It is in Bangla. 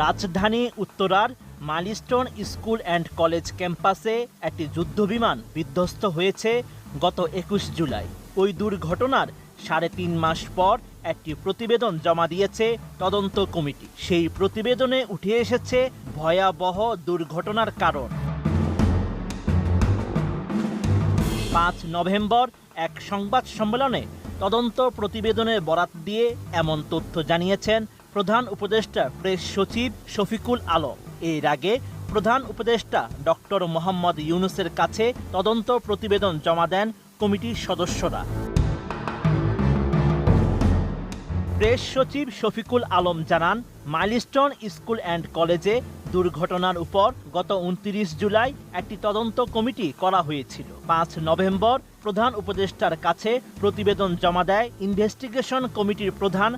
রাজধানী উত্তরার মাইলস্টোন স্কুল অ্যান্ড কলেজ ক্যাম্পাসে একটি যুদ্ধবিমান বিধ্বস্ত হয়েছে গত ২১ জুলাই। ওই দুর্ঘটনার ৩.৫ মাস পর একটি প্রতিবেদন জমা দিয়েছে তদন্ত কমিটি। সেই প্রতিবেদনে উঠে এসেছে ভয়াবহ দুর্ঘটনার কারণ। ৫ নভেম্বর এক সংবাদ সম্মেলনে তদন্ত প্রতিবেদনের বরাত দিয়ে এমন তথ্য জানিয়েছেন প্রধান উপদেষ্টা প্রেস সচিব শফিকুল আলম। এর আগে প্রধান উপদেষ্টা ডক্টর মোহাম্মদ ইউনূসের কাছে তদন্ত প্রতিবেদন জমা দেন কমিটির সদস্যরা। প্রেস সচিব শফিকুল আলম জানান, মাইলস্টোন স্কুল অ্যান্ড কলেজে দুর্ঘটনার উপর গত ২৯ জুলাই একটি তদন্ত কমিটি করা হয়েছিল। ৫ নভেম্বর প্রধান উপদেষ্টার কাছে প্রতিবেদন জমা দেয় ইনভেস্টিগেশন কমিটির প্রধান